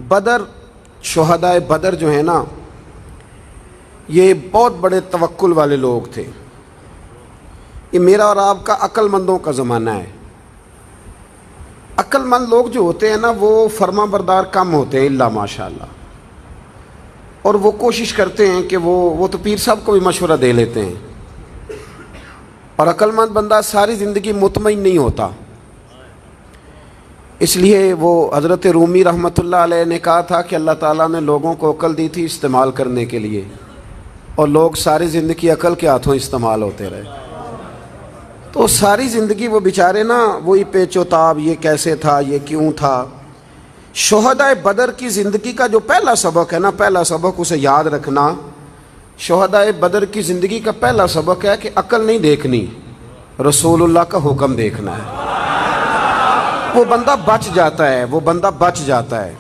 بدر شہدائے بدر جو ہیں نا، یہ بہت بڑے توکل والے لوگ تھے۔ یہ میرا اور آپ کا عقل مندوں کا زمانہ ہے۔ عقل مند لوگ جو ہوتے ہیں نا، وہ فرما بردار کم ہوتے ہیں الا ماشاء اللہ، اور وہ کوشش کرتے ہیں کہ وہ تو پیر صاحب کو بھی مشورہ دے لیتے ہیں، اور عقل مند بندہ ساری زندگی مطمئن نہیں ہوتا۔ اس لیے وہ حضرت رومی رحمۃ اللہ علیہ نے کہا تھا کہ اللہ تعالیٰ نے لوگوں کو عقل دی تھی استعمال کرنے کے لیے، اور لوگ ساری زندگی عقل کے ہاتھوں استعمال ہوتے رہے۔ تو ساری زندگی وہ بیچارے نا وہی پیچ و تاب، یہ کیسے تھا، یہ کیوں تھا۔ شہدائے بدر کی زندگی کا جو پہلا سبق ہے نا، پہلا سبق اسے یاد رکھنا، شہدائے بدر کی زندگی کا پہلا سبق ہے کہ عقل نہیں دیکھنی، رسول اللہ کا حکم دیکھنا ہے۔ وہ بندہ بچ جاتا ہے، وہ بندہ بچ جاتا ہے۔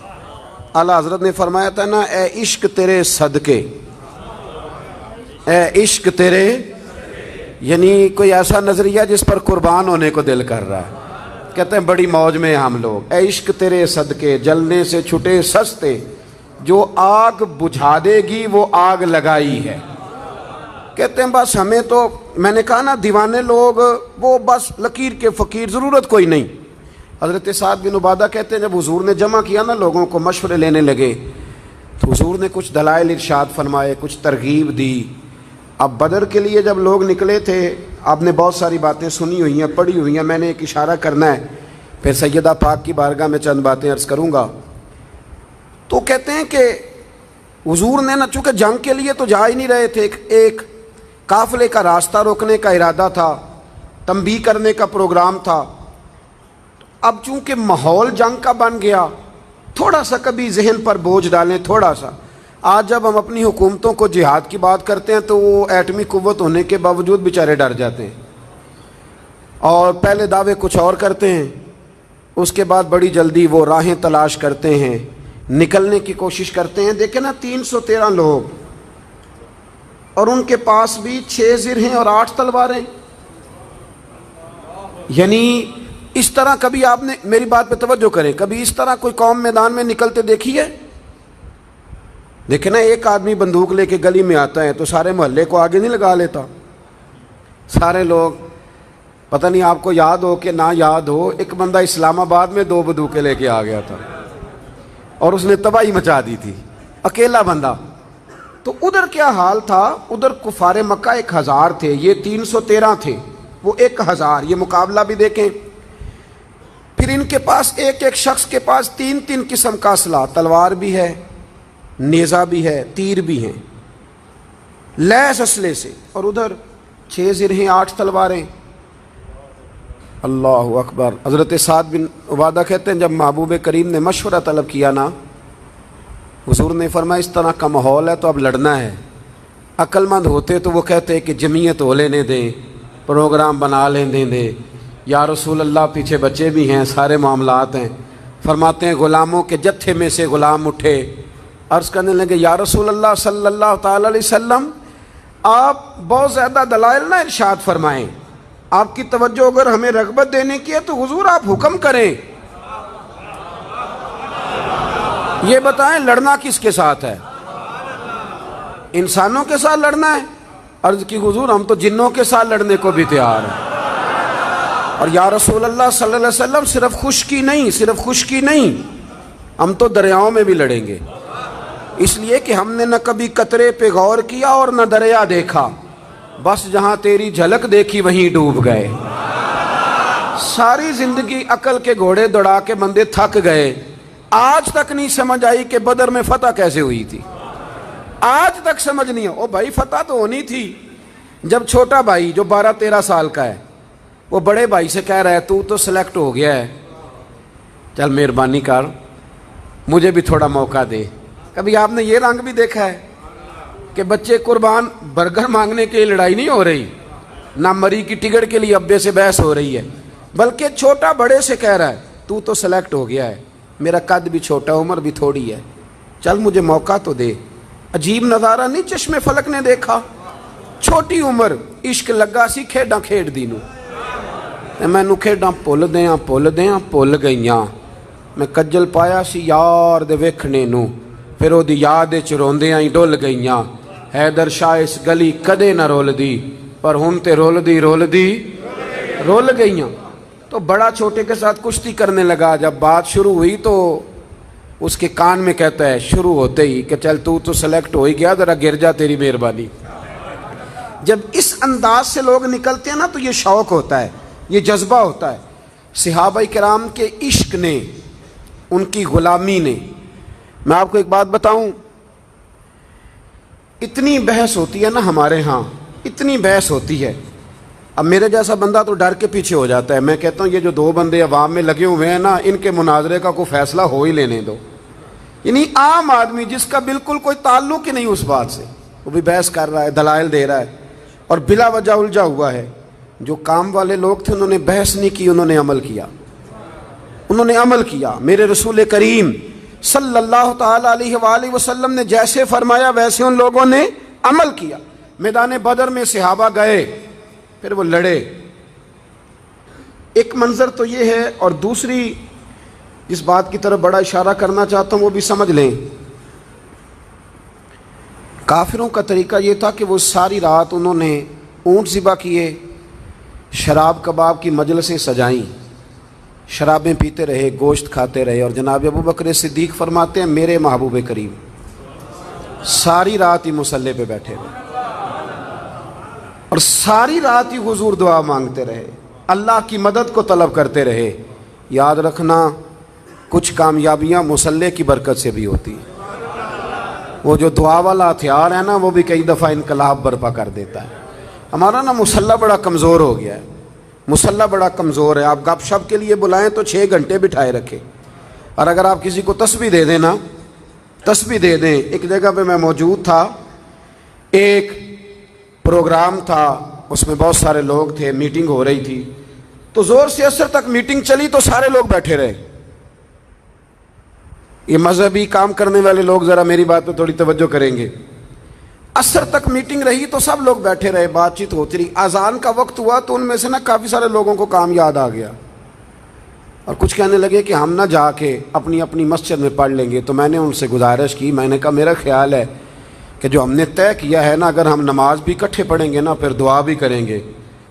اعلیٰ حضرت نے فرمایا تھا نا، اے عشق تیرے صدقے، اے عشق تیرے، یعنی کوئی ایسا نظریہ جس پر قربان ہونے کو دل کر رہا ہے۔ کہتے ہیں بڑی موج میں ہم لوگ، اے عشق تیرے صدقے، جلنے سے چھٹے سستے، جو آگ بجھا دے گی وہ آگ لگائی ہے۔ کہتے ہیں بس ہمیں تو، میں نے کہا نا دیوانے لوگ وہ بس لکیر کے فقیر، ضرورت کوئی نہیں۔ حضرت سعد بن عبادہ کہتے ہیں جب حضور نے جمع کیا نا لوگوں کو، مشورے لینے لگے، تو حضور نے کچھ دلائل ارشاد فرمائے، کچھ ترغیب دی۔ اب بدر کے لیے جب لوگ نکلے تھے، آپ نے بہت ساری باتیں سنی ہوئی ہیں، پڑھی ہوئی ہیں، میں نے ایک اشارہ کرنا ہے، پھر سیدہ پاک کی بارگاہ میں چند باتیں عرض کروں گا۔ تو کہتے ہیں کہ حضور نے نا، چونکہ جنگ کے لیے تو جا ہی نہیں رہے تھے، ایک قافلے کا راستہ روکنے کا ارادہ تھا، تنبیہ کرنے کا پروگرام تھا۔ اب چونکہ ماحول جنگ کا بن گیا، تھوڑا سا کبھی ذہن پر بوجھ ڈالیں، تھوڑا سا۔ آج جب ہم اپنی حکومتوں کو جہاد کی بات کرتے ہیں تو وہ ایٹمی قوت ہونے کے باوجود بیچارے ڈر جاتے ہیں، اور پہلے دعوے کچھ اور کرتے ہیں، اس کے بعد بڑی جلدی وہ راہیں تلاش کرتے ہیں، نکلنے کی کوشش کرتے ہیں۔ دیکھیں نا 313 لوگ، اور ان کے پاس بھی 6 زرہیں اور 8 تلواریں۔ یعنی اس طرح کبھی آپ نے، میری بات پہ توجہ کریں، کبھی اس طرح کوئی قوم میدان میں نکلتے دیکھی ہے؟ دیکھیں نا، ایک آدمی بندوق لے کے گلی میں آتا ہے تو سارے محلے کو آگے نہیں لگا لیتا۔ سارے لوگ، پتہ نہیں آپ کو یاد ہو کہ نہ یاد ہو، ایک بندہ اسلام آباد میں 2 بندوقیں لے کے آ گیا تھا، اور اس نے تباہی مچا دی تھی، اکیلا بندہ۔ تو ادھر کیا حال تھا؟ ادھر کفار مکہ 1000 تھے، یہ 313 تھے، وہ 1000۔ یہ مقابلہ بھی دیکھیں۔ پھر ان کے پاس ایک ایک شخص کے پاس 3 قسم کا اسلحہ، تلوار بھی ہے، نیزہ بھی ہے، تیر بھی ہیں، لیس اسلحے سے، اور ادھر 6 زرہیں 8 تلواریں۔ اللہ اکبر۔ حضرت سعد بن عبادہ کہتے ہیں جب محبوب کریم نے مشورہ طلب کیا نا، حضور نے فرمایا اس طرح کا ماحول ہے تو اب لڑنا ہے۔ عقل مند ہوتے تو وہ کہتے کہ جمعیت ہو لینے دیں، پروگرام بنا لینے دیں، یا رسول اللہ پیچھے بچے بھی ہیں، سارے معاملات ہیں۔ فرماتے ہیں غلاموں کے جتھے میں سے غلام اٹھے، عرض کرنے لگے یا رسول اللہ صلی اللہ تعالی علیہ وسلم، آپ بہت زیادہ دلائل نہ ارشاد فرمائیں، آپ کی توجہ اگر ہمیں رغبت دینے کی ہے تو حضور آپ حکم کریں، یہ بتائیں لڑنا کس کے ساتھ ہے؟ انسانوں کے ساتھ لڑنا ہے؟ عرض کی حضور ہم تو جنوں کے ساتھ لڑنے کو بھی تیار ہیں۔ اور یا رسول اللہ صلی اللہ علیہ وسلم صرف خشکی نہیں، ہم تو دریاؤں میں بھی لڑیں گے، اس لیے کہ ہم نے نہ کبھی قطرے پہ غور کیا اور نہ دریا دیکھا، بس جہاں تیری جھلک دیکھی وہیں ڈوب گئے۔ ساری زندگی عقل کے گھوڑے دوڑا کے بندے تھک گئے، آج تک نہیں سمجھ آئی کہ بدر میں فتح کیسے ہوئی تھی، آج تک سمجھ نہیں او بھائی فتح تو ہونی تھی۔ جب چھوٹا بھائی جو 12-13 سال کا ہے، وہ بڑے بھائی سے کہہ رہا ہے تو سلیکٹ ہو گیا ہے، چل مہربانی کر مجھے بھی تھوڑا موقع دے۔ کبھی آپ نے یہ رنگ بھی دیکھا ہے کہ بچے قربان برگر مانگنے کے لیے لڑائی نہیں ہو رہی، نہ مری کی ٹکٹ کے لیے ابے سے بحث ہو رہی ہے، بلکہ چھوٹا بڑے سے کہہ رہا ہے تو سلیکٹ ہو گیا ہے، میرا قد بھی چھوٹا، عمر بھی تھوڑی ہے، چل مجھے موقع تو دے۔ عجیب نظارہ نہیں چشم فلک نے دیکھا؟ چھوٹی عمر عشق لگا سی کھیڈاں کھیڈ دی نو، مینوں کھیڈاں بھل دیاں بھل گئیاں، میں کجل پایا سی یار دے ویکھنے نو، پھر او دی یاد وچ روندیاں ہی ڈل گئیاں، حیدر شاہ اس گلی کدے نہ رول دی، پر ہن تے رول گئیاں۔ تو بڑا چھوٹے کے ساتھ کشتی کرنے لگا، جب بات شروع ہوئی تو اس کے کان میں کہتا ہے شروع ہوتے ہی کہ چل تو سلیکٹ ہو ہی گیا، ذرا گر جا، تیری مہربانی۔ جب اس انداز سے لوگ نکلتے ہیں نا تو یہ شوق ہوتا ہے، یہ جذبہ ہوتا ہے۔ صحابہ کرام کے عشق نے، ان کی غلامی نے، میں آپ کو ایک بات بتاؤں، اتنی بحث ہوتی ہے نا ہمارے ہاں، اتنی بحث ہوتی ہے، اب میرے جیسا بندہ تو ڈر کے پیچھے ہو جاتا ہے، میں کہتا ہوں یہ جو دو بندے عوام میں لگے ہوئے ہیں نا، ان کے مناظرے کا کوئی فیصلہ ہو ہی لینے دو۔ یعنی عام آدمی جس کا بالکل کوئی تعلق ہی نہیں اس بات سے، وہ بھی بحث کر رہا ہے، دلائل دے رہا ہے اور بلا وجہ الجھا ہوا ہے۔ جو کام والے لوگ تھے انہوں نے بحث نہیں کی، انہوں نے عمل کیا، انہوں نے عمل کیا۔ میرے رسول کریم صلی اللہ تعالی علیہ وآلہ وسلم نے جیسے فرمایا ویسے ان لوگوں نے عمل کیا۔ میدان بدر میں صحابہ گئے، پھر وہ لڑے۔ ایک منظر تو یہ ہے، اور دوسری جس بات کی طرف بڑا اشارہ کرنا چاہتا ہوں وہ بھی سمجھ لیں۔ کافروں کا طریقہ یہ تھا کہ وہ ساری رات انہوں نے اونٹ ذبح کیے، شراب کباب کی مجلسیں سجائیں، شرابیں پیتے رہے، گوشت کھاتے رہے، اور جناب ابو بکر صدیق فرماتے ہیں میرے محبوب کریم ساری رات ہی مصلی پہ بیٹھے رہے اور ساری رات ہی حضور دعا مانگتے رہے، اللہ کی مدد کو طلب کرتے رہے۔ یاد رکھنا کچھ کامیابیاں مصلی کی برکت سے بھی ہوتی ہیں۔ وہ جو دعا والا ہتھیار ہے نا وہ بھی کئی دفعہ انقلاب برپا کر دیتا ہے۔ ہمارا نا مصلی بڑا کمزور ہو گیا ہے، مصلی بڑا کمزور ہے۔ آپ گپ شپ کے لیے بلائیں تو 6 گھنٹے بٹھائے رکھے، اور اگر آپ کسی کو تسبیح دے دیں نا، تسبیح دے دیں۔ ایک جگہ پہ میں موجود تھا، ایک پروگرام تھا، اس میں بہت سارے لوگ تھے، میٹنگ ہو رہی تھی، تو زور سے عصر تک میٹنگ چلی تو سارے لوگ بیٹھے رہے۔ یہ مذہبی کام کرنے والے لوگ ذرا میری بات پہ تھوڑی توجہ کریں گے۔ عصر تک میٹنگ رہی تو سب لوگ بیٹھے رہے، بات چیت ہوتی رہی۔ اذان کا وقت ہوا تو ان میں سے نا کافی سارے لوگوں کو کام یاد آ گیا، اور کچھ کہنے لگے کہ ہم نہ جا کے اپنی اپنی مسجد میں پڑھ لیں گے۔ تو میں نے ان سے گزارش کی، میں نے کہا میرا خیال ہے کہ جو ہم نے طے کیا ہے نا، اگر ہم نماز بھی اکٹھے پڑھیں گے نا، پھر دعا بھی کریں گے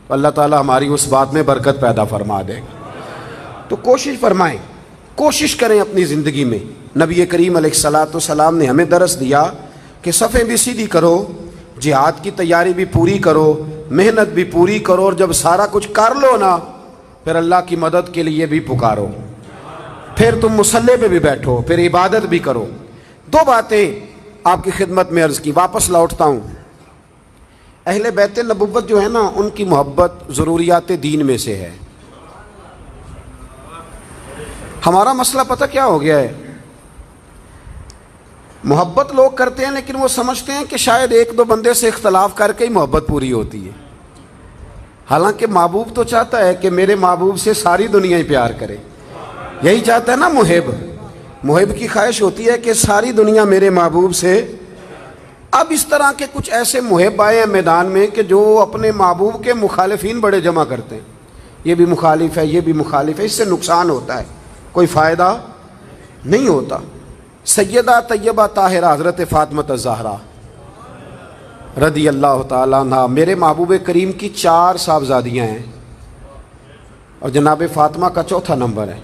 تو اللہ تعالی ہماری اس بات میں برکت پیدا فرما دے گا۔ تو کوشش فرمائیں، کوشش کریں اپنی زندگی میں۔ نبی کریم علیہ الصلوۃ والسلام نے ہمیں درس دیا کہ صفیں بھی سیدھی کرو، جہاد کی تیاری بھی پوری کرو، محنت بھی پوری کرو، اور جب سارا کچھ کر لو نا پھر اللہ کی مدد کے لیے بھی پکارو، پھر تم مصلی پہ بھی بیٹھو، پھر عبادت بھی کرو۔ 2 باتیں آپ کی خدمت میں عرض کی، واپس لوٹتا ہوں۔ اہل بیت نبوت جو ہے نا، ان کی محبت ضروریات دین میں سے ہے۔ ہمارا مسئلہ پتہ کیا ہو گیا ہے؟ محبت لوگ کرتے ہیں لیکن وہ سمجھتے ہیں کہ شاید 1-2 بندے سے اختلاف کر کے ہی محبت پوری ہوتی ہے، حالانکہ محبوب تو چاہتا ہے کہ میرے محبوب سے ساری دنیا ہی پیار کرے۔ یہی چاہتا ہے نا محب کی خواہش ہوتی ہے کہ ساری دنیا میرے محبوب سے۔ اب اس طرح کے کچھ ایسے محب آئے ہیں میدان میں کہ جو اپنے محبوب کے مخالفین بڑے جمع کرتے ہیں، یہ بھی مخالف ہے، یہ بھی مخالف ہے، اس سے نقصان ہوتا ہے، کوئی فائدہ نہیں ہوتا۔ سیدہ طیبہ طاہرہ حضرت فاطمہ الزہرا رضی اللہ تعالیٰ عنہ، میرے محبوب کریم کی 4 صاحبزادیاں ہیں، اور جناب فاطمہ کا 4تھا نمبر ہے،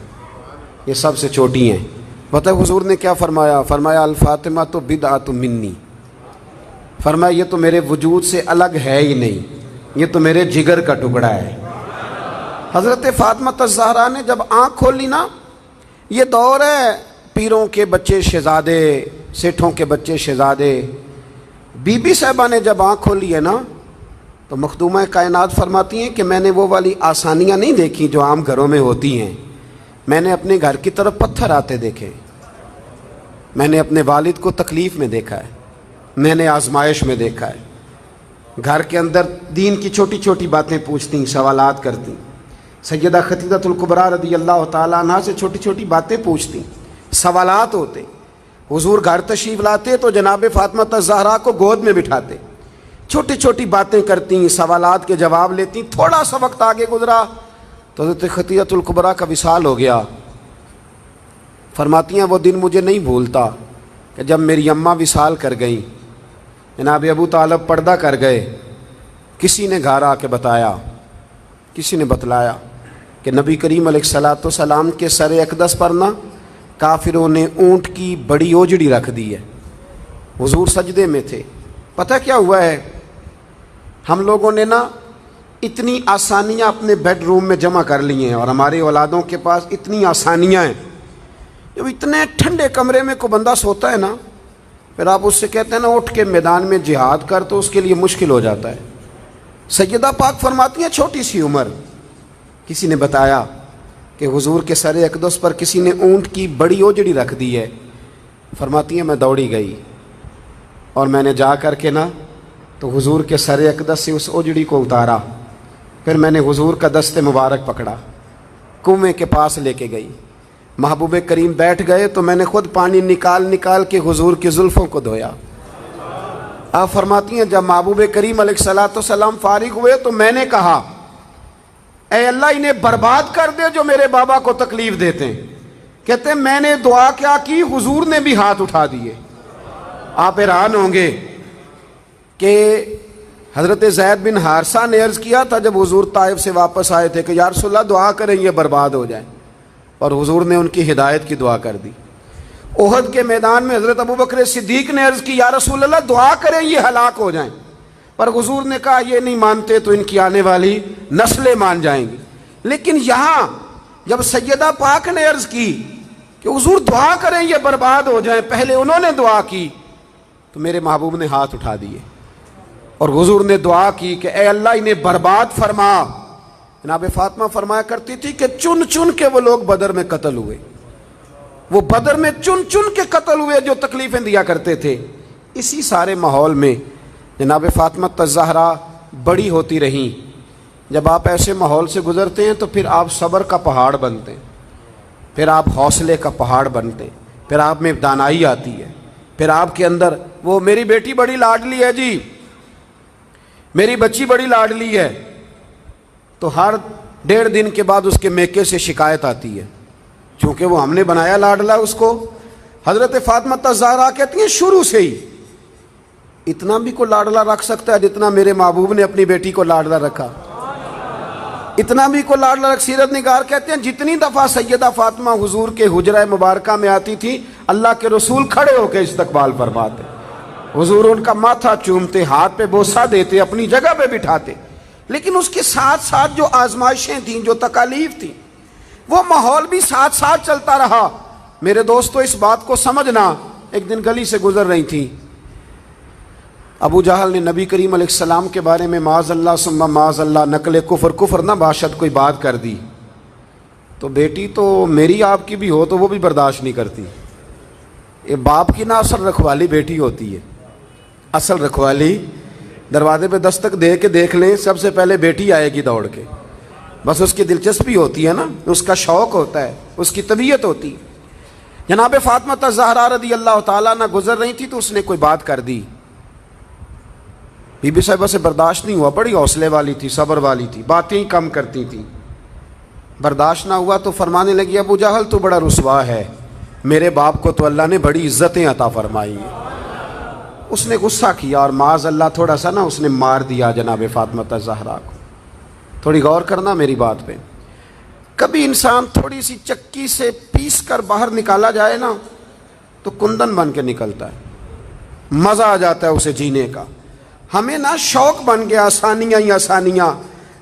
یہ سب سے چھوٹی ہیں۔ پتہ حضور نے کیا فرمایا؟ فرمایا الفاطمہ تو بدعۃ منی، فرمایا یہ تو میرے وجود سے الگ ہے ہی نہیں، یہ تو میرے جگر کا ٹکڑا ہے۔ حضرت فاطمہ الزہرا نے جب آنکھ کھولی نا، یہ دور ہے پیروں کے بچے شہزادے، سیٹھوں کے بچے شہزادے۔ بی بی صاحبہ نے جب آنکھ کھولی ہے نا تو مخدومہ کائنات فرماتی ہیں کہ میں نے وہ والی آسانیاں نہیں دیکھی جو عام گھروں میں ہوتی ہیں، میں نے اپنے گھر کی طرف پتھر آتے دیکھے، میں نے اپنے والد کو تکلیف میں دیکھا ہے، میں نے آزمائش میں دیکھا ہے۔ گھر کے اندر دین کی چھوٹی چھوٹی باتیں پوچھتی، سوالات کرتی، سیدہ خدیجہ الکبریٰ رضی اللہ تعالیٰ عنہ سے چھوٹی چھوٹی باتیں پوچھتی، سوالات ہوتے۔ حضور گھر تشریف لاتے تو جناب فاطمہ الزہرا کو گود میں بٹھاتے، چھوٹی چھوٹی باتیں کرتی، سوالات کے جواب لیتی۔ تھوڑا سا وقت آگے گزرا تو حضرت خدیجہ الکبریٰ کا وصال ہو گیا۔ فرماتی ہیں وہ دن مجھے نہیں بھولتا کہ جب میری اماں وصال کر گئیں، جناب ابو طالب پردہ کر گئے، کسی نے گھر آ کے بتایا، کسی نے بتلایا کہ نبی کریم علیہ الصلوۃ والسلام کے سر اقدس پر نا کافروں نے اونٹ کی بڑی اوجڑی رکھ دی ہے۔ حضور سجدے میں تھے۔ پتہ کیا ہوا ہے، ہم لوگوں نے نا اتنی آسانیاں اپنے بیڈ روم میں جمع کر لی ہیں، اور ہماری اولادوں کے پاس اتنی آسانیاں ہیں، جب اتنے ٹھنڈے کمرے میں کوئی بندہ سوتا ہے نا، پھر آپ اس سے کہتے ہیں نا اٹھ کے میدان میں جہاد کر، تو اس کے لیے مشکل ہو جاتا ہے۔ سیدہ پاک فرماتی ہیں چھوٹی سی عمر، کسی نے بتایا کہ حضور کے سر اقدس پر کسی نے اونٹ کی بڑی اوجڑی رکھ دی ہے۔ فرماتی ہیں میں دوڑی گئی اور میں نے جا کر کے نا تو حضور کے سر اقدس سے اس اوجڑی کو اتارا، پھر میں نے حضور کا دست مبارک پکڑا، کنویں کے پاس لے کے گئی، محبوب کریم بیٹھ گئے تو میں نے خود پانی نکال کے حضور کی زلفوں کو دھویا۔ آپ فرماتی ہیں جب محبوب کریم علیہ الصلوۃ والسلام فارغ ہوئے تو میں نے کہا اے اللہ انہیں برباد کر دے جو میرے بابا کو تکلیف دیتے ہیں۔ کہتے ہیں میں نے دعا کیا کی، حضور نے بھی ہاتھ اٹھا دیے۔ آپ حیران ہوں گے کہ حضرت زید بن حارثہ نے عرض کیا تھا جب حضور طائف سے واپس آئے تھے کہ یا رسول اللہ دعا کریں یہ برباد ہو جائیں، اور حضور نے ان کی ہدایت کی دعا کر دی۔ احد کے میدان میں حضرت ابوبکر صدیق نے عرض کی یا رسول اللہ دعا کریں یہ ہلاک ہو جائیں، پر حضور نے کہا یہ نہیں مانتے تو ان کی آنے والی نسلیں مان جائیں گی۔ لیکن یہاں جب سیدہ پاک نے عرض کی کہ حضور دعا کریں یہ برباد ہو جائیں، پہلے انہوں نے دعا کی تو میرے محبوب نے ہاتھ اٹھا دیے، اور حضور نے دعا کی کہ اے اللہ انہیں برباد فرما۔ جناب فاطمہ فرمایا کرتی تھی کہ چن چن کے وہ لوگ بدر میں قتل ہوئے، وہ بدر میں چن چن کے قتل ہوئے جو تکلیفیں دیا کرتے تھے۔ اسی سارے ماحول میں جناب فاطمہ الزہرا بڑی ہوتی رہیں۔ جب آپ ایسے ماحول سے گزرتے ہیں تو پھر آپ صبر کا پہاڑ بنتے ہیں، پھر آپ حوصلے کا پہاڑ بنتے ہیں، پھر آپ میں دانائی آتی ہے، پھر آپ کے اندر وہ میری بیٹی بڑی لاڈلی ہے جی، میری بچی بڑی لاڈلی ہے، تو ہر 1.5 دن کے بعد اس کے میکے سے شکایت آتی ہے، چونکہ وہ ہم نے بنایا لاڈلا اس کو۔ حضرت فاطمہ الزہرا کہتی ہیں شروع سے ہی اتنا بھی کو لاڈلا رکھ سکتا ہے جتنا میرے محبوب نے اپنی بیٹی کو لاڈلا رکھا، اتنا بھی کو لاڈلا رکھ۔ سیرت نگار کہتے ہیں جتنی دفعہ سیدہ فاطمہ حضور کے حجرہ مبارکہ میں آتی تھی اللہ کے رسول کھڑے ہو کے استقبال فرماتے، حضور ان کا ماتھا چومتے، ہاتھ پہ بوسہ دیتے، اپنی جگہ پہ بٹھاتے۔ لیکن اس کے ساتھ ساتھ جو آزمائشیں تھیں، جو تکالیف تھیں، وہ ماحول بھی ساتھ ساتھ چلتا رہا۔ میرے دوستو اس بات کو سمجھنا، ایک دن گلی سے گزر رہی تھی، ابو جہل نے نبی کریم علیہ السلام کے بارے میں معاذ اللہ ثم معاذ اللہ نقل کفر نہ باشد کوئی بات کر دی، تو بیٹی تو میری آپ کی بھی ہو تو وہ بھی برداشت نہیں کرتی۔ یہ باپ کی نہ اصل رکھوالی بیٹی ہوتی ہے، اصل رکھوالی دروازے پہ دستک دے کے دیکھ لیں، سب سے پہلے بیٹی آئے گی دوڑ کے، بس اس کی دلچسپی ہوتی ہے نا، اس کا شوق ہوتا ہے، اس کی طبیعت ہوتی ہے۔ جناب فاطمہ الزہرا رضی اللہ تعالیٰ عنہ گزر رہی تھی تو اس نے کوئی بات کر دی، بی بی صاحبہ سے برداشت نہیں ہوا، بڑی حوصلے والی تھی، صبر والی تھی، باتیں ہی کم کرتی تھی، برداشت نہ ہوا تو فرمانے لگی ابو جہل تو بڑا رسوا ہے، میرے باپ کو تو اللہ نے بڑی عزتیں عطا فرمائی ہیں۔ اس نے غصہ کیا اور معاذ اللہ تھوڑا سا نا اس نے مار دیا جناب فاطمہ الزہرا کو۔ تھوڑی غور کرنا میری بات پہ، کبھی انسان تھوڑی سی چکی سے پیس کر باہر نکالا جائے نا تو کندن بن کے نکلتا ہے، مزہ آ جاتا ہے اسے جینے کا۔ ہمیں نا شوق بن گیا آسانیاں ہی آسانیاں،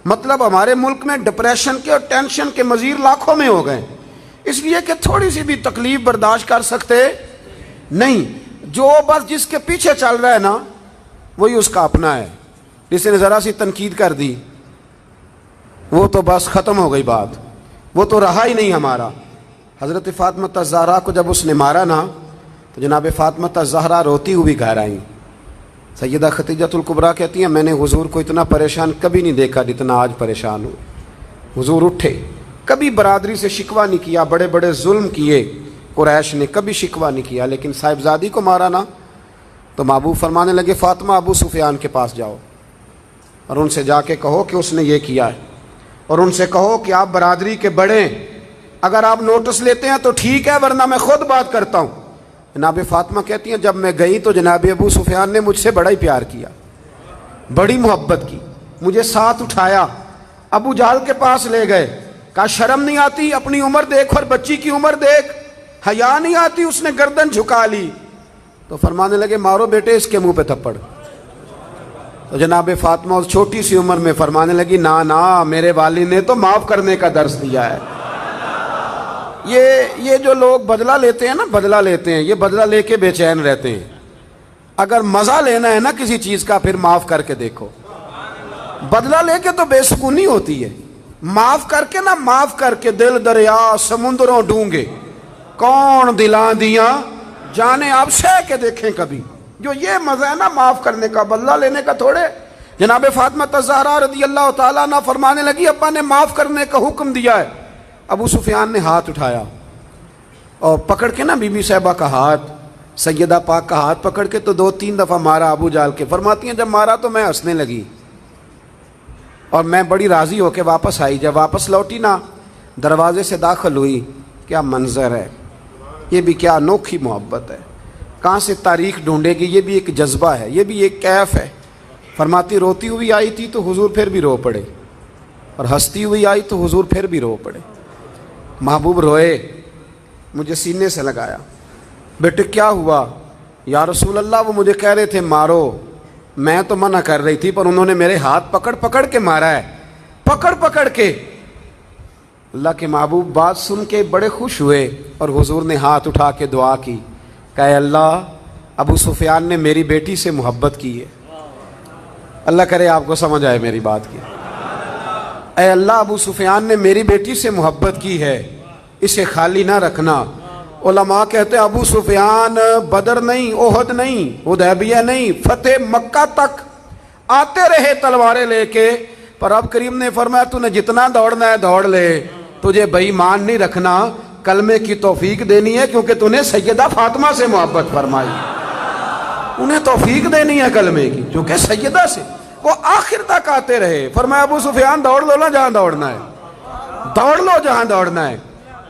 مطلب ہمارے ملک میں ڈپریشن کے اور ٹینشن کے مزید لاکھوں میں ہو گئے، اس لیے کہ تھوڑی سی بھی تکلیف برداشت کر سکتے نہیں۔ جو بس جس کے پیچھے چل رہا ہے نا وہی اس کا اپنا ہے، جس نے ذرا سی تنقید کر دی وہ تو بس ختم ہو گئی بات، وہ تو رہا ہی نہیں ہمارا۔ حضرت فاطمہ الزہرا کو جب اس نے مارا نا تو جناب فاطمہ الزہرا روتی ہوئی گھر آئیں۔ سیدہ خدیجہ الکبریٰ کہتی ہیں میں نے حضور کو اتنا پریشان کبھی نہیں دیکھا جتنا آج پریشان ہوں۔ حضور اٹھے، کبھی برادری سے شکوہ نہیں کیا، بڑے بڑے ظلم کیے قریش نے، کبھی شکوہ نہیں کیا، لیکن صاحبزادی کو مارا نا تو محبوب فرمانے لگے فاطمہ ابو سفیان کے پاس جاؤ اور ان سے جا کے کہو کہ اس نے یہ کیا ہے، اور ان سے کہو کہ آپ برادری کے بڑے، اگر آپ نوٹس لیتے ہیں تو ٹھیک ہے، ورنہ میں خود بات کرتا ہوں۔ جناب فاطمہ کہتی ہیں جب میں گئی تو جناب ابو سفیان نے مجھ سے بڑا ہی پیار کیا، بڑی محبت کی، مجھے ساتھ اٹھایا، ابو جہل کے پاس لے گئے، کہا شرم نہیں آتی؟ اپنی عمر دیکھ اور بچی کی عمر دیکھ، حیا نہیں آتی؟ اس نے گردن جھکا لی۔ تو فرمانے لگے مارو بیٹے اس کے منہ پہ تھپڑ۔ تو جناب فاطمہ اس چھوٹی سی عمر میں فرمانے لگی نا نا، میرے والد نے تو معاف کرنے کا درس دیا ہے۔ یہ جو لوگ بدلہ لیتے ہیں نا، بدلہ لیتے ہیں، یہ بدلہ لے کے بے چین رہتے ہیں۔ اگر مزہ لینا ہے نا کسی چیز کا، پھر معاف کر کے دیکھو۔ بدلہ لے کے تو بے سکونی ہوتی ہے، معاف کر کے نا، معاف کر کے دل دریا سمندروں ڈونگے، کون دلاں دیاں جانے آپ سہ کے دیکھیں کبھی۔ جو یہ مزہ ہے نا معاف کرنے کا، بدلہ لینے کا تھوڑے۔ جناب فاطمہ الزہرا رضی اللہ تعالیٰ عنہ فرمانے لگی ابا نے معاف کرنے کا حکم دیا ہے۔ ابو سفیان نے ہاتھ اٹھایا اور پکڑ کے نا بی بی صاحبہ کا ہاتھ، سیدہ پاک کا ہاتھ پکڑ کے تو 2-3 دفعہ مارا ابو جہل کے۔ فرماتی ہیں جب مارا تو میں ہنسنے لگی اور میں بڑی راضی ہو کے واپس آئی۔ جب واپس لوٹی نا، دروازے سے داخل ہوئی، کیا منظر ہے، یہ بھی کیا انوکھی محبت ہے۔ کہاں سے تاریخ ڈھونڈے گی، یہ بھی ایک جذبہ ہے، یہ بھی ایک کیف ہے۔ فرماتی روتی ہوئی آئی تھی تو حضور پھر بھی رو پڑے، اور ہنستی ہوئی آئی تو حضور پھر بھی رو پڑے۔ محبوب روئے، مجھے سینے سے لگایا، بیٹے کیا ہوا؟ یا رسول اللہ وہ مجھے کہہ رہے تھے مارو، میں تو منع کر رہی تھی پر انہوں نے میرے ہاتھ پکڑ پکڑ کے مارا ہے، پکڑ پکڑ کے۔ اللہ کے محبوب بات سن کے بڑے خوش ہوئے اور حضور نے ہاتھ اٹھا کے دعا کی کہ اے اللہ ابو سفیان نے میری بیٹی سے محبت کی ہے۔ اللہ کرے آپ کو سمجھ آئے میری بات کی۔ اے اللہ ابو سفیان نے میری بیٹی سے محبت کی ہے، اسے خالی نہ رکھنا۔ علماء کہتے ہیں ابو سفیان بدر نہیں، احد نہیں، حدیبیہ نہیں، فتح مکہ تک آتے رہے تلواریں لے کے، پر اب کریم نے فرمایا تو نے جتنا دوڑنا ہے دوڑ لے، تجھے بے ایمان نہیں رکھنا، کلمے کی توفیق دینی ہے، کیونکہ تو نے سیدہ فاطمہ سے محبت فرمائی، انہیں توفیق دینی ہے کلمے کی، کیونکہ سیدہ سے وہ آخر تک آتے رہے۔ فرمایا ابو سفیان دوڑ لو نا جہاں دوڑنا ہے، دوڑ لو جہاں دوڑنا ہے۔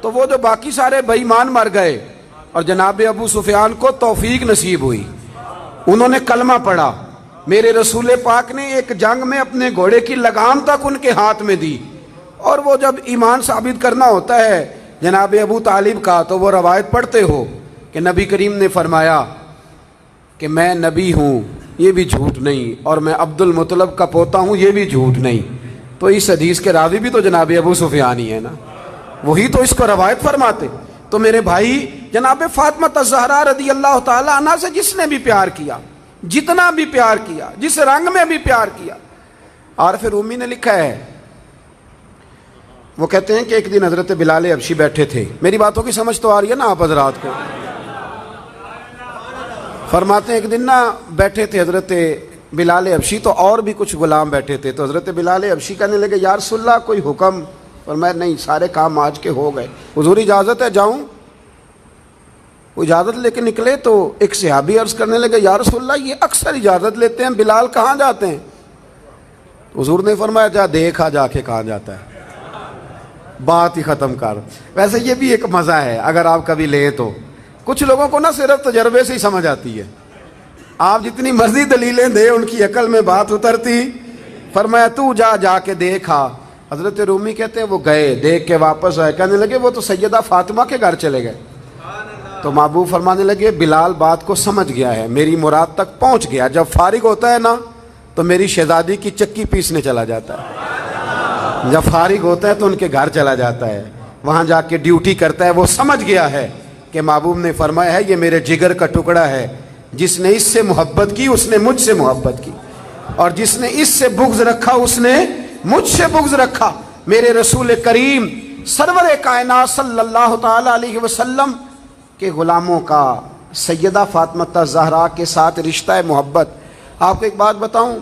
تو وہ جو باقی سارے بے ایمان مر گئے اور جناب ابو سفیان کو توفیق نصیب ہوئی، انہوں نے کلمہ پڑھا۔ میرے رسول پاک نے ایک جنگ میں اپنے گھوڑے کی لگام تک ان کے ہاتھ میں دی، اور وہ جب ایمان ثابت کرنا ہوتا ہے جناب ابو طالب کا تو وہ روایت پڑھتے ہو کہ نبی کریم نے فرمایا کہ میں نبی ہوں، یہ بھی جھوٹ نہیں، اور میں عبد المطلب کا پوتا ہوں، یہ بھی جھوٹ نہیں۔ تو اس حدیث کے راوی بھی تو جناب ابو سفیان ہی ہے نا، وہی تو اس کو روایت فرماتے۔ تو میرے بھائی جناب فاطمہ الزہرا رضی اللہ تعالی عنہ سے جس نے بھی پیار کیا، جتنا بھی پیار کیا، جس رنگ میں بھی پیار کیا، عارف رومی نے لکھا ہے، وہ کہتے ہیں کہ ایک دن حضرت بلال حبشی بیٹھے تھے۔ میری باتوں کی سمجھ تو آ رہی ہے نا آپ حضرات کو؟ فرماتے ہیں ایک دن نا بیٹھے تھے حضرت بلال حبشی، تو اور بھی کچھ غلام بیٹھے تھے، تو حضرت بلال حبشی کہنے لگے یا رسول اللہ کوئی حکم؟ فرمایا نہیں، سارے کام آج کے ہو گئے، حضور اجازت ہے جاؤں؟ وہ اجازت لے کے نکلے تو ایک صحابی عرض کرنے لگے یا رسول اللہ یہ اکثر اجازت لیتے ہیں، بلال کہاں جاتے ہیں؟ حضور نے فرمایا جا دیکھا جا کے کہاں جاتا ہے، بات ہی ختم کر۔ ویسے یہ بھی ایک مزہ ہے اگر آپ کبھی لیں تو، کچھ لوگوں کو نا صرف تجربے سے ہی سمجھ آتی ہے، آپ جتنی مرضی دلیلیں دیں ان کی عقل میں بات اترتی۔ فرمایا تو جا جا کے دیکھا۔ حضرت رومی کہتے ہیں وہ گئے، دیکھ کے واپس آئے، کہنے لگے وہ تو سیدہ فاطمہ کے گھر چلے گئے۔ تو محبوب فرمانے لگے بلال بات کو سمجھ گیا ہے، میری مراد تک پہنچ گیا، جب فارغ ہوتا ہے نا تو میری شہزادی کی چکی پیسنے چلا جاتا ہے، جب فارغ ہوتا ہے تو ان کے گھر چلا جاتا ہے، وہاں جا کے ڈیوٹی کرتا ہے۔ وہ سمجھ گیا ہے کہ محبوب نے فرمایا ہے یہ میرے جگر کا ٹکڑا ہے، جس نے اس سے محبت کی اس نے مجھ سے محبت کی، اور جس نے اس سے بغض رکھا اس نے مجھ سے بغض رکھا۔ میرے رسول کریم سرور کائنات صلی اللہ تعالی علیہ وسلم کے غلاموں کا سیدہ فاطمہ الزہرا کے ساتھ رشتہ محبت۔ آپ کو ایک بات بتاؤں،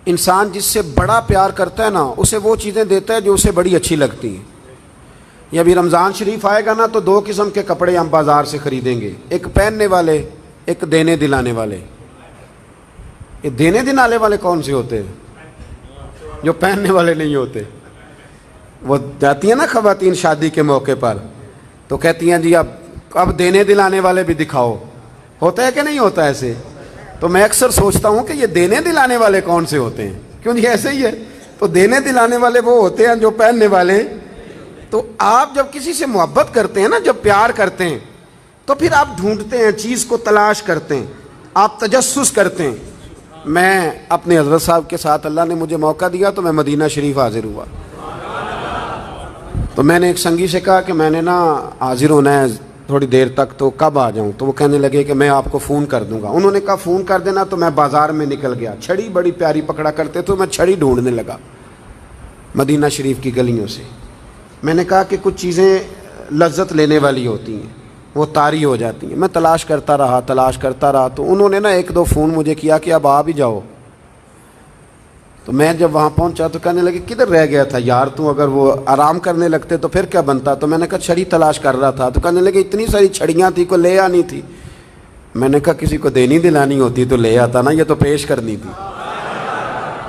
انسان جس سے بڑا پیار کرتا ہے نا اسے وہ چیزیں دیتا ہے جو اسے بڑی اچھی لگتی ہیں۔ یہ ابھی رمضان شریف آئے گا نا تو 2 قسم کے کپڑے ہم بازار سے خریدیں گے، ایک پہننے والے، ایک دینے دلانے والے۔ یہ دینے دلانے والے کون سے ہوتے ہیں؟ جو پہننے والے نہیں ہوتے۔ وہ جاتی ہیں نا خواتین شادی کے موقع پر تو کہتی ہیں جی اب دینے دلانے والے بھی دکھاؤ. ہوتا ہے کہ نہیں ہوتا ایسے؟ تو میں اکثر سوچتا ہوں کہ یہ دینے دلانے والے کون سے ہوتے ہیں؟ کیوں جی ایسے ہی ہے. تو دینے دلانے والے وہ ہوتے ہیں جو پہننے والے. تو آپ جب کسی سے محبت کرتے ہیں نا، جب پیار کرتے ہیں تو پھر آپ ڈھونڈتے ہیں، چیز کو تلاش کرتے ہیں، آپ تجسس کرتے ہیں. میں اپنے حضرت صاحب کے ساتھ اللہ نے مجھے موقع دیا تو میں مدینہ شریف حاضر ہوا. تو میں نے ایک سنگی سے کہا کہ میں نے نا حاضر ہونا ہے تھوڑی دیر تک، تو کب آ جاؤں؟ تو وہ کہنے لگے کہ میں آپ کو فون کر دوں گا. انہوں نے کہا فون کر دینا. تو میں بازار میں نکل گیا. چھڑی بڑی پیاری پکڑا کرتے تو میں چھڑی ڈھونڈنے لگا مدینہ شریف کی گلیوں سے. میں نے کہا کہ کچھ چیزیں لذت لینے والی ہوتی ہیں، وہ طاری ہو جاتی ہیں. میں تلاش کرتا رہا. تو انہوں نے نا ایک دو فون مجھے کیا کہ اب آ بھی جاؤ. تو میں جب وہاں پہنچا تو کہنے لگے کدھر رہ گیا تھا یار تو، اگر وہ آرام کرنے لگتے تو پھر کیا بنتا؟ تو میں نے کہا چھڑی تلاش کر رہا تھا. تو کہنے لگے اتنی ساری چھڑیاں تھی کو لے آنی تھی. میں نے کہا کسی کو دینی دلانی ہوتی تو لے آتا نا، یہ تو پیش کرنی تھی.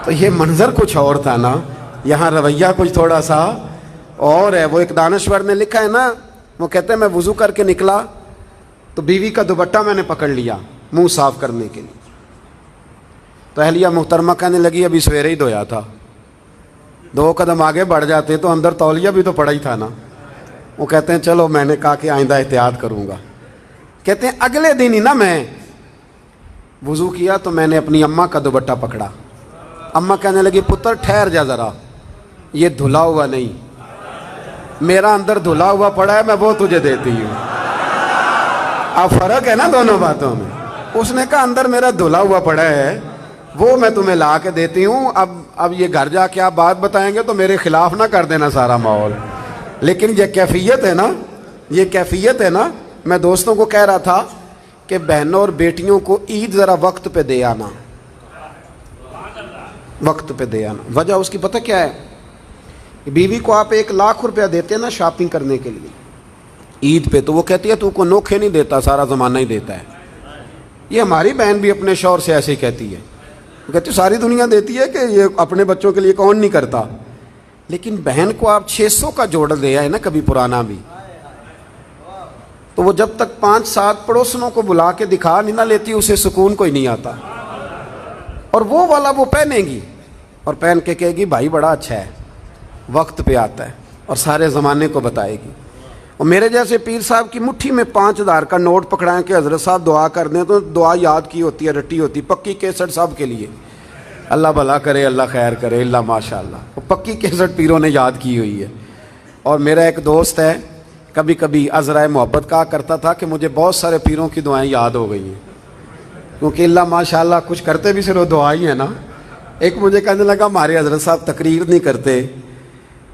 تو یہ منظر کچھ اور تھا نا، یہاں رویہ کچھ تھوڑا سا اور ہے. وہ ایک دانشور نے لکھا ہے نا، وہ کہتے ہیں میں وضو کر کے نکلا تو بیوی کا دوپٹہ میں نے پکڑ لیا منہ صاف کرنے کے لیے. تو اہلیہ محترمہ کہنے لگی ابھی سویرے ہی دھویا تھا. 2 قدم آگے بڑھ جاتے تو اندر تولیہ بھی تو پڑا ہی تھا نا. وہ کہتے ہیں چلو میں نے کہا کہ آئندہ احتیاط کروں گا. کہتے ہیں اگلے دن ہی نا میں وضو کیا تو میں نے اپنی اماں کا دوپٹہ پکڑا. اماں کہنے لگی پتر ٹھہر جا ذرا، یہ دھلا ہوا نہیں، میرا اندر دھلا ہوا پڑا ہے، میں وہ تجھے دیتی ہوں. اب فرق ہے نا دونوں باتوں میں. اس نے کہا اندر میرا دھلا ہوا پڑا ہے، وہ میں تمہیں لا کے دیتی ہوں. اب یہ گھر جا کے آپ بات بتائیں گے تو میرے خلاف نہ کر دینا سارا ماحول. لیکن یہ کیفیت ہے نا، یہ کیفیت ہے نا. میں دوستوں کو کہہ رہا تھا کہ بہنوں اور بیٹیوں کو عید ذرا وقت پہ دے آنا، وقت پہ دے آنا. وجہ اس کی پتہ کیا ہے؟ بیوی کو آپ 1 لاکھ روپیہ دیتے ہیں نا شاپنگ کرنے کے لیے عید پہ، تو وہ کہتی ہے تو کو نوکھے نہیں دیتا، سارا زمانہ ہی دیتا ہے. یہ ہماری بہن بھی اپنے شوہر سے ایسے ہی کہتی ہے. وہ کہتی ہے ساری دنیا دیتی ہے کہ یہ اپنے بچوں کے لیے کون نہیں کرتا. لیکن بہن کو آپ 600 کا جوڑ دے آئے نا کبھی پرانا بھی، تو وہ جب تک 5-7 پڑوسنوں کو بلا کے دکھا نہیں نہ لیتی اسے سکون کوئی نہیں آتا. اور وہ والا وہ پہنے گی اور پہن کے کہے گی بھائی بڑا اچھا ہے، وقت پہ آتا ہے اور سارے زمانے کو بتائے گی. اور میرے جیسے پیر صاحب کی مٹھی میں 5000 کا نوٹ پکڑائیں کہ حضرت صاحب دعا کر دیں تو دعا یاد کی ہوتی ہے، رٹی ہوتی. پکی کیسٹ صاحب کے لیے اللہ بھلا کرے، اللہ خیر کرے، اللہ ماشاء اللہ. وہ پکی کیسٹ پیروں نے یاد کی ہوئی ہے. اور میرا ایک دوست ہے کبھی کبھی عذرائے محبت کہا کرتا تھا کہ مجھے بہت سارے پیروں کی دعائیں یاد ہو گئی ہیں، کیونکہ اللہ ماشاء اللہ کچھ کرتے بھی صرف دعا ہی ہے نا. ایک مجھے کہنے لگا ہمارے حضرت صاحب تقریر نہیں کرتے،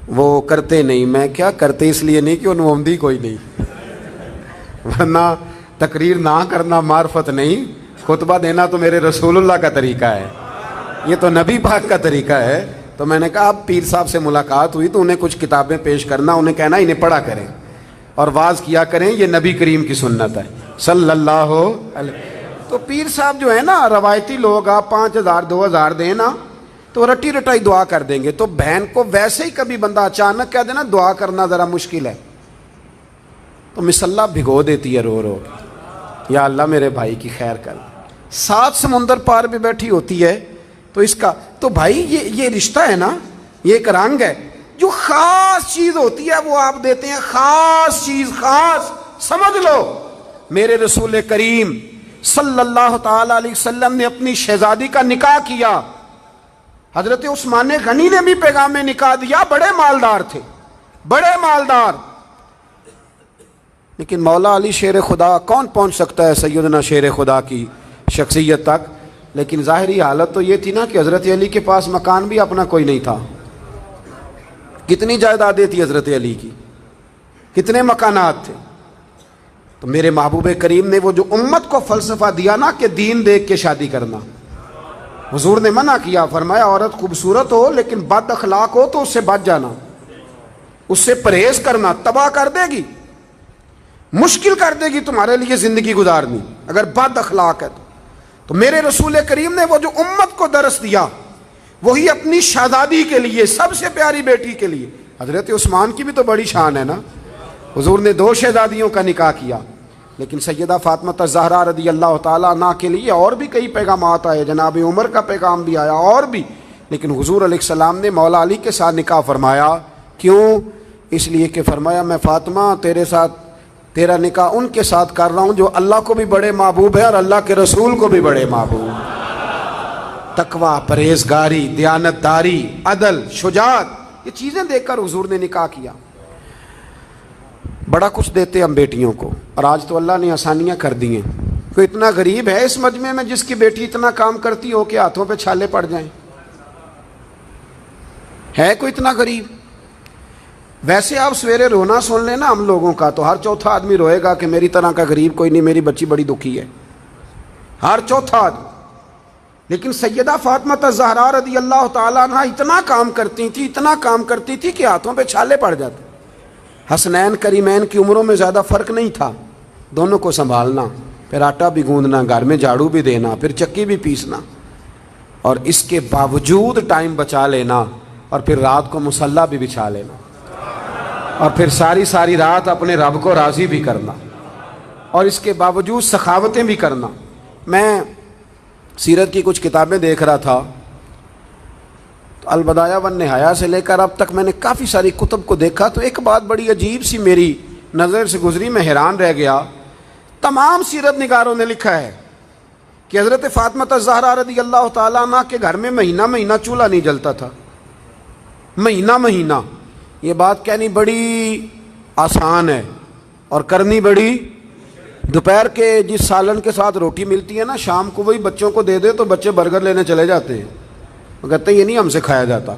وہ کرتے نہیں. میں کیا کرتے اس لیے نہیں کہ انہوں عمدی کوئی نہیں، ورنہ تقریر نہ کرنا معرفت نہیں، خطبہ دینا تو میرے رسول اللہ کا طریقہ ہے، یہ تو نبی پاک کا طریقہ ہے. تو میں نے کہا اب پیر صاحب سے ملاقات ہوئی تو انہیں کچھ کتابیں پیش کرنا، انہیں کہنا انہیں پڑھا کریں اور واز کیا کریں، یہ نبی کریم کی سنت ہے صلی اللہ علیہ. تو پیر صاحب جو ہے نا روایتی لوگ، آپ 5000 2000 دیں نا تو رٹی رٹائی دعا کر دیں گے. تو بہن کو ویسے ہی کبھی بندہ اچانک کہہ دینا دعا کرنا ذرا مشکل ہے تو مصلہ بھگو دیتی ہے رو رو، یا اللہ میرے بھائی کی خیر کر. 7 سمندر پار بھی بیٹھی ہوتی ہے تو اس کا تو بھائی یہ رشتہ ہے نا، یہ ایک رنگ ہے. جو خاص چیز ہوتی ہے وہ آپ دیتے ہیں، خاص چیز، خاص سمجھ لو. میرے رسول کریم صلی اللہ تعالی علیہ وسلم نے اپنی شہزادی کا نکاح کیا. حضرت عثمان غنی نے بھی پیغام نکاح دیا، بڑے مالدار تھے، بڑے مالدار. لیکن مولا علی شیر خدا، کون پہنچ سکتا ہے سیدنا شیر خدا کی شخصیت تک؟ لیکن ظاہری حالت تو یہ تھی نا کہ حضرت علی کے پاس مکان بھی اپنا کوئی نہیں تھا. کتنی جائیدادیں تھی حضرت علی کی، کتنے مکانات تھے. تو میرے محبوب کریم نے وہ جو امت کو فلسفہ دیا نا کہ دین دیکھ کے شادی کرنا، حضور نے منع کیا، فرمایا عورت خوبصورت ہو لیکن بد اخلاق ہو تو اس سے بچ جانا، اس سے پرہیز کرنا، تباہ کر دے گی، مشکل کر دے گی تمہارے لیے زندگی گزارنی اگر بد اخلاق ہے تو میرے رسول کریم نے وہ جو امت کو درس دیا وہی اپنی شہزادی کے لیے، سب سے پیاری بیٹی کے لیے حضرت عثمان کی بھی تو بڑی شان ہے نا، حضور نے 2 شہزادیوں کا نکاح کیا، لیکن سیدہ فاطمہ الزہرا رضی اللہ تعالیٰ عنہ کے لیے اور بھی کئی پیغامات آئے، جناب عمر کا پیغام بھی آیا اور بھی، لیکن حضور علیہ السلام نے مولا علی کے ساتھ نکاح فرمایا۔ کیوں؟ اس لیے کہ فرمایا میں فاطمہ تیرا نکاح ان کے ساتھ کر رہا ہوں جو اللہ کو بھی بڑے محبوب ہے اور اللہ کے رسول کو بھی بڑے محبوب۔ تقوی، پرہیزگاری، دیانتداری، عدل، شجاعت، یہ چیزیں دیکھ کر حضور نے نکاح کیا۔ بڑا کچھ دیتے ہم بیٹیوں کو، اور آج تو اللہ نے آسانیاں کر دی ہیں۔ کوئی اتنا غریب ہے اس مجمع میں جس کی بیٹی اتنا کام کرتی ہو کہ ہاتھوں پہ چھالے پڑ جائیں؟ ہے کوئی اتنا غریب؟ ویسے آپ سویرے رونا سن لیں نا ہم لوگوں کا تو ہر چوتھا آدمی روئے گا کہ میری طرح کا غریب کوئی نہیں، میری بچی بڑی دکھی ہے، ہر چوتھا آدمی۔ لیکن سیدہ فاطمہ الزہرا رضی اللہ تعالیٰ عنہ اتنا کام کرتی تھی کہ ہاتھوں پہ چھالے پڑ جاتے۔ حسنین کریمین کی عمروں میں زیادہ فرق نہیں تھا، دونوں کو سنبھالنا، پھر آٹا بھی گوندنا، گھر میں جھاڑو بھی دینا، پھر چکی بھی پیسنا، اور اس کے باوجود ٹائم بچا لینا، اور پھر رات کو مصلی بھی بچھا لینا، اور پھر ساری رات اپنے رب کو راضی بھی کرنا، اور اس کے باوجود سخاوتیں بھی کرنا۔ میں سیرت کی کچھ کتابیں دیکھ رہا تھا، تو البدایہ والنہایہ سے لے کر اب تک میں نے کافی ساری کتب کو دیکھا، تو ایک بات بڑی عجیب سی میری نظر سے گزری، میں حیران رہ گیا۔ تمام سیرت نگاروں نے لکھا ہے کہ حضرت فاطمہ الزہرا رضی اللہ تعالیٰ عنہ کے گھر میں مہینہ چولہا نہیں جلتا تھا، مہینہ۔ یہ بات کہنی بڑی آسان ہے اور کرنی بڑی، دوپہر کے جس سالن کے ساتھ روٹی ملتی ہے نا، شام کو وہی بچوں کو دے دے تو بچے برگر لینے چلے جاتے ہیں، وہ کہتے ہیں یہ نہیں ہم سے کھایا جاتا،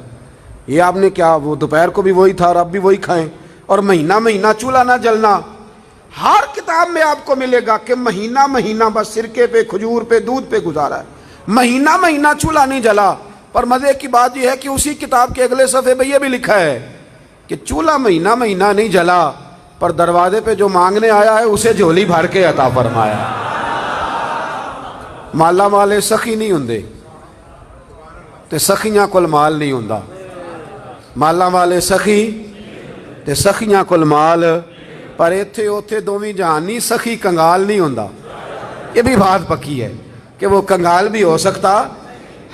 یہ آپ نے کیا، وہ دوپہر کو بھی وہی تھا اور اب بھی وہی کھائیں، اور مہینہ چولہا نہ جلنا۔ ہر کتاب میں آپ کو ملے گا کہ مہینہ بس سرکے پہ، کھجور پہ، دودھ پہ گزارا ہے، مہینہ چولہا نہیں جلا۔ پر مزے کی بات یہ ہے کہ اسی کتاب کے اگلے صفحے پہ یہ بھی لکھا ہے کہ چولہا مہینہ نہیں جلا، پر دروازے پہ جو مانگنے آیا ہے اسے جھولی بھر کے عطا فرمایا۔ مالا مالے سخی نہیں ہوندے تے سخیاں کول مال نہیں ہوندا، مالا والے سخی تے سخیاں کول مال، پر ایتھے اوتھے دوویں جہان نہیں، سخی کنگال نہیں ہوندا۔ یہ بھی بات پکی ہے کہ وہ کنگال بھی ہو سکتا۔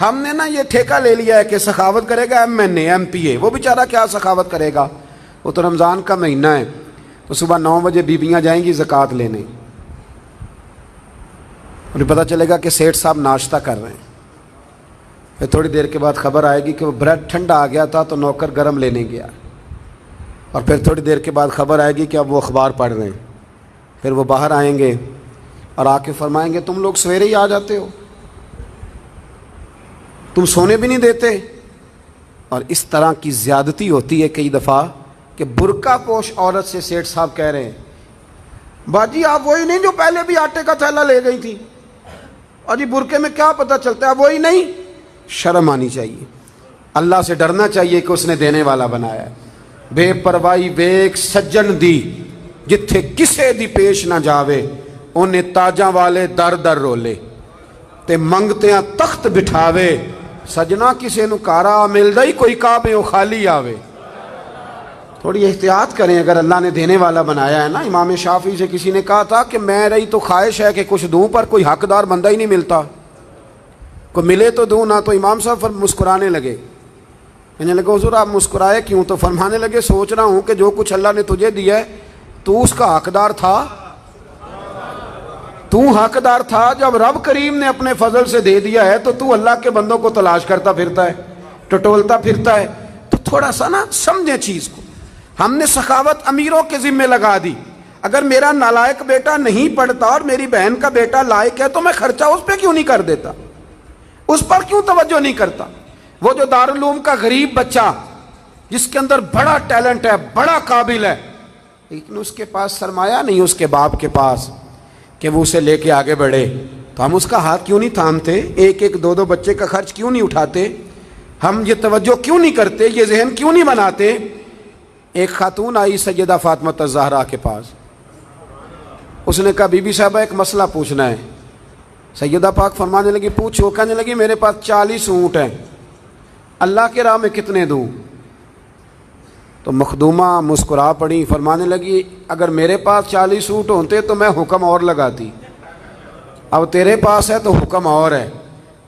ہم نے نا یہ ٹھیکہ لے لیا ہے کہ سخاوت کرے گا MNA MPA، وہ بیچارہ کیا سخاوت کرے گا، وہ تو رمضان کا مہینہ ہے، تو صبح 9 بجے بیویاں جائیں گی زکوٰۃ لینے، انہیں پتہ چلے گا کہ سیٹھ صاحب ناشتہ کر رہے ہیں، پھر تھوڑی دیر کے بعد خبر آئے گی کہ وہ بریڈ ٹھنڈا آ گیا تھا تو نوکر گرم لینے گیا، اور پھر تھوڑی دیر کے بعد خبر آئے گی کہ اب وہ اخبار پڑھ رہے ہیں، پھر وہ باہر آئیں گے اور آ کے فرمائیں گے تم لوگ سویرے ہی آ جاتے ہو، تم سونے بھی نہیں دیتے۔ اور اس طرح کی زیادتی ہوتی ہے کئی دفعہ کہ برقع پوش عورت سے سیٹھ صاحب کہہ رہے ہیں باجی آپ وہی نہیں جو پہلے بھی آٹے کا تھیلا لے گئی تھی، اور یہ برقعے میں کیا پتہ چلتا ہے وہی نہیں۔ شرم آنی چاہیے، اللہ سے ڈرنا چاہیے کہ اس نے دینے والا بنایا ہے۔ بے پروائی ویک سجن دی جتھے کسے دی پیش نہ جاوے، انہیں تاجاں والے در در رولے تے منگتیاں تخت بٹھاوے، سجنا کسے نو کارا ملدا ہی کوئی کعبے او خالی آوے۔ تھوڑی احتیاط کریں، اگر اللہ نے دینے والا بنایا ہے نا۔ امام شافعی سے کسی نے کہا تھا کہ میں رہی تو خواہش ہے کہ کچھ دوں، پر کوئی حقدار بندہ ہی نہیں ملتا، کوئی ملے تو دوں نہ۔ تو امام صاحب مسکرانے لگے، کہنے لگے حضور آپ مسکرائے کیوں؟ تو فرمانے لگے سوچ رہا ہوں کہ جو کچھ اللہ نے تجھے دیا ہے تو اس کا حقدار تھا، تو حقدار تھا۔ جب رب کریم نے اپنے فضل سے دے دیا ہے تو اللہ کے بندوں کو تلاش کرتا پھرتا ہے، ٹٹولتا پھرتا ہے۔ تو تھوڑا سا نا سمجھیں چیز کو۔ ہم نے سخاوت امیروں کے ذمہ لگا دی۔ اگر میرا نالائق بیٹا نہیں پڑھتا اور میری بہن کا بیٹا لائق ہے تو میں خرچہ اس پہ کیوں نہیں کر دیتا، اس پر کیوں توجہ نہیں کرتا؟ وہ جو دارالعلوم کا غریب بچہ جس کے اندر بڑا ٹیلنٹ ہے، بڑا قابل ہے، لیکن اس کے پاس سرمایہ نہیں اس کے باپ کے پاس کہ وہ اسے لے کے آگے بڑھے، تو ہم اس کا ہاتھ کیوں نہیں تھامتے؟ ایک ایک دو بچے کا خرچ کیوں نہیں اٹھاتے؟ ہم یہ توجہ کیوں نہیں کرتے؟ یہ ذہن کیوں نہیں بناتے؟ ایک خاتون آئی سیدہ فاطمہ الزہرا کے پاس، اس نے کہا بی بی صاحبہ ایک مسئلہ پوچھنا ہے۔ سیدہ پاک فرمانے لگی پوچھو۔ کہنے لگی میرے پاس 40 اونٹ ہیں، اللہ کے راہ میں کتنے دوں؟ تو مخدومہ مسکرا پڑی، فرمانے لگی اگر میرے پاس 40 اونٹ ہوتے تو میں حکم اور لگاتی، اب تیرے پاس ہے تو حکم اور ہے۔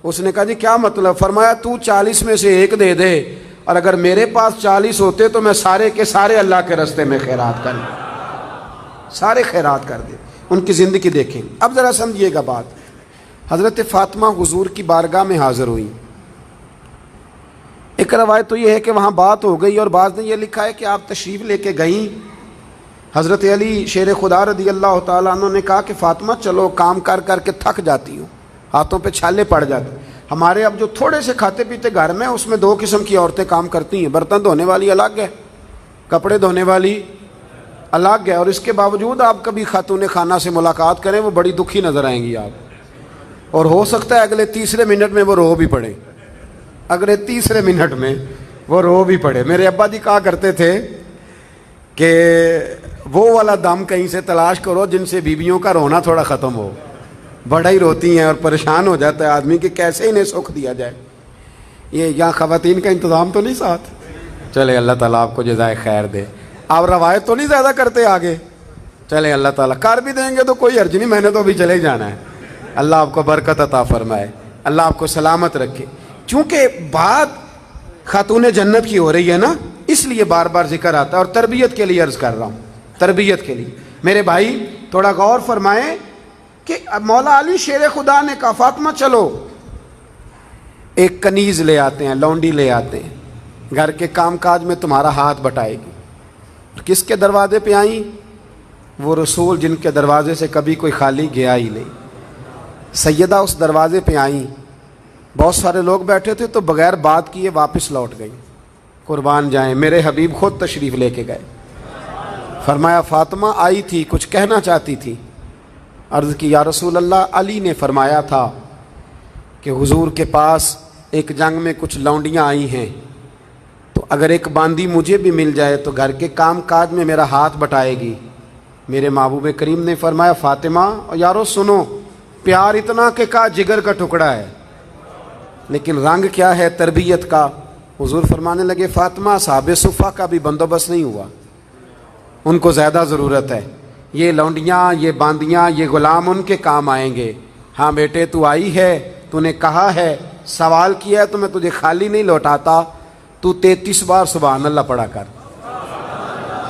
اس نے کہا جی کیا مطلب؟ فرمایا تو 40 میں سے ایک دے دے، اور اگر میرے پاس 40 ہوتے تو میں سارے کے سارے اللہ کے راستے میں خیرات کر دیں، سارے خیرات کر دیں۔ ان کی زندگی دیکھیں۔ اب ذرا سمجھیے گا بات۔ حضرت فاطمہ حضور کی بارگاہ میں حاضر ہوئی۔ ایک روایت تو یہ ہے کہ وہاں بات ہو گئی، اور بعض نے یہ لکھا ہے کہ آپ تشریف لے کے گئیں۔ حضرت علی شیر خدا رضی اللہ تعالیٰ عنہ نے کہا کہ فاطمہ چلو، کام کر کر کے تھک جاتی ہوں، ہاتھوں پہ چھالے پڑ جاتے۔ ہمارے اب جو تھوڑے سے کھاتے پیتے گھر میں، اس میں 2 قسم کی عورتیں کام کرتی ہیں، برتن دھونے والی الگ ہے، کپڑے دھونے والی الگ ہے، اور اس کے باوجود آپ کبھی خاتون خانہ سے ملاقات کریں وہ بڑی دکھی نظر آئیں گی آپ، اور ہو سکتا ہے اگلے تیسرے منٹ میں وہ رو بھی پڑے، اگلے تیسرے منٹ میں وہ رو بھی پڑے۔ میرے ابا جی کہا کرتے تھے کہ وہ والا دم کہیں سے تلاش کرو جن سے بیویوں کا رونا تھوڑا ختم ہو، بڑا ہی روتی ہیں اور پریشان ہو جاتا ہے آدمی کہ کیسے انہیں سکھ دیا جائے۔ یہ یہاں خواتین کا انتظام تو نہیں ساتھ؟ چلے اللہ تعالیٰ آپ کو جزائے خیر دے۔ آپ روایت تو نہیں زیادہ کرتے آگے؟ چلے اللہ تعالیٰ کر بھی دیں گے تو کوئی حرج نہیں، میں نے تو ابھی چلے جانا ہے۔ اللہ آپ کو برکت عطا فرمائے، اللہ آپ کو سلامت رکھے۔ چونکہ بات خاتون جنت کی ہو رہی ہے نا، اس لیے بار بار ذکر آتا ہے، اور تربیت کے لیے عرض کر رہا ہوں، تربیت کے لیے۔ میرے بھائی تھوڑا غور فرمائیں کہ مولا علی شیر خدا نے کہا فاطمہ چلو، ایک کنیز لے آتے ہیں، لونڈی لے آتے ہیں، گھر کے کام کاج میں تمہارا ہاتھ بٹائے گی۔ کس کے دروازے پہ آئیں؟ وہ رسول جن کے دروازے سے کبھی کوئی خالی گیا ہی نہیں۔ سیدہ اس دروازے پہ آئیں، بہت سارے لوگ بیٹھے تھے تو بغیر بات کیے واپس لوٹ گئیں۔ قربان جائیں، میرے حبیب خود تشریف لے کے گئے۔ فرمایا فاطمہ آئی تھی، کچھ کہنا چاہتی تھی۔ عرض کی یا رسول اللہ، علی نے فرمایا تھا کہ حضور کے پاس ایک جنگ میں کچھ لونڈیاں آئی ہیں، تو اگر ایک باندی مجھے بھی مل جائے تو گھر کے کام کاج میں میرا ہاتھ بٹائے گی۔ میرے محبوب کریم نے فرمایا فاطمہ یارو سنو، پیار اتنا کہ کا جگر کا ٹکڑا ہے، لیکن رنگ کیا ہے تربیت کا۔ حضور فرمانے لگے فاطمہ صحابہ صفہ کا بھی بندوبست نہیں ہوا، ان کو زیادہ ضرورت ہے، یہ لونڈیاں، یہ باندیاں، یہ غلام ان کے کام آئیں گے۔ ہاں بیٹے تو آئی ہے، تو نے کہا ہے، سوال کیا ہے، تو میں تجھے خالی نہیں لوٹاتا، تو 33 بار سبحان اللہ پڑھا کر،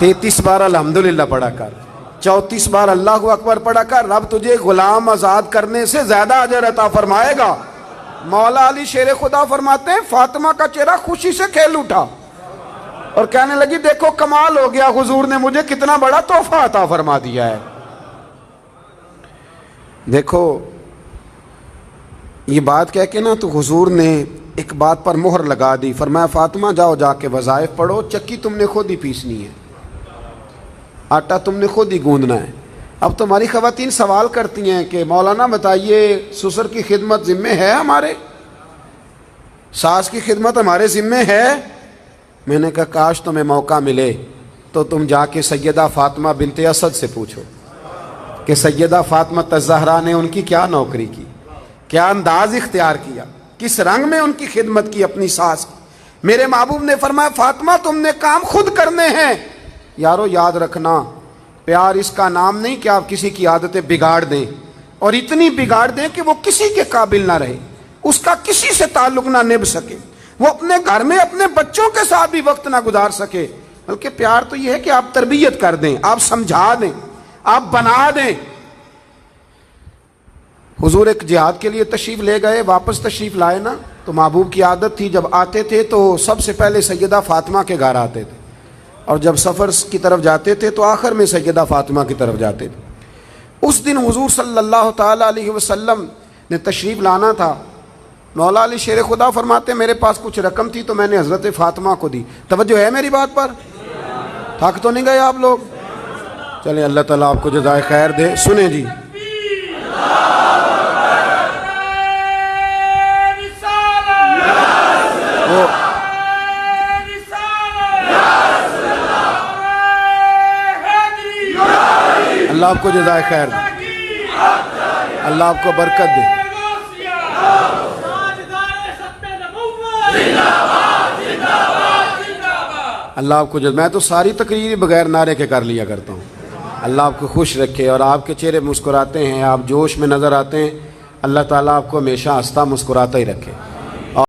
33 بار الحمدللہ پڑھا کر، 34 بار اللہ اکبر پڑھا کر، رب تجھے غلام آزاد کرنے سے زیادہ اجر عطا فرمائے گا۔ مولا علی شیر خدا فرماتے ہیں فاطمہ کا چہرہ خوشی سے کھیل اٹھا اور کہنے لگی دیکھو کمال ہو گیا، حضور نے مجھے کتنا بڑا تحفہ عطا فرما دیا ہے۔ دیکھو یہ بات کہہ کے نا تو حضور نے ایک بات پر مہر لگا دی، فرمایا فاطمہ جاؤ جا کے وظائف پڑھو، چکی تم نے خود ہی پیسنی ہے، آٹا تم نے خود ہی گوندنا ہے۔ اب تمہاری خواتین سوال کرتی ہیں کہ مولانا بتائیے سسر کی خدمت ذمہ ہے ہمارے، ساس کی خدمت ہمارے ذمہ ہے؟ میں نے کہا کاش تمہیں موقع ملے تو تم جا کے سیدہ فاطمہ بنت اسد سے پوچھو کہ سیدہ فاطمہ الزہرا نے ان کی کیا نوکری کی، کیا انداز اختیار کیا، کس رنگ میں ان کی خدمت کی اپنی ساس کی۔ میرے محبوب نے فرمایا فاطمہ تم نے کام خود کرنے ہیں۔ یارو یاد رکھنا، پیار اس کا نام نہیں کہ آپ کسی کی عادتیں بگاڑ دیں، اور اتنی بگاڑ دیں کہ وہ کسی کے قابل نہ رہے، اس کا کسی سے تعلق نہ نبھ سکے، وہ اپنے گھر میں اپنے بچوں کے ساتھ بھی وقت نہ گزار سکے۔ بلکہ پیار تو یہ ہے کہ آپ تربیت کر دیں، آپ سمجھا دیں، آپ بنا دیں۔ حضور ایک جہاد کے لیے تشریف لے گئے، واپس تشریف لائے نا، تو محبوب کی عادت تھی جب آتے تھے تو سب سے پہلے سیدہ فاطمہ کے گھر آتے تھے، اور جب سفر کی طرف جاتے تھے تو آخر میں سیدہ فاطمہ کی طرف جاتے تھے۔ اس دن حضور صلی اللہ تعالیٰ علیہ وسلم نے تشریف لانا تھا۔ مولا علی شیر خدا فرماتے ہیں میرے پاس کچھ رقم تھی تو میں نے حضرت فاطمہ کو دی۔ توجہ ہے میری بات پر؟ تھک تو نہیں گئے آپ لوگ؟ چلیں اللہ تعالیٰ آپ کو جزائے خیر دے۔ سنیں جی، اللہ آپ کو جزائے خیر دے، اللہ آپ کو برکت دے۔ اللہ آپ کو میں تو ساری تقریر بغیر نعرے کے کر لیا کرتا ہوں. اللہ آپ کو خوش رکھے اور آپ کے چہرے مسکراتے ہیں, آپ جوش میں نظر آتے ہیں. اللہ تعالیٰ آپ کو ہمیشہ ہنستا مسکراتا ہی رکھے.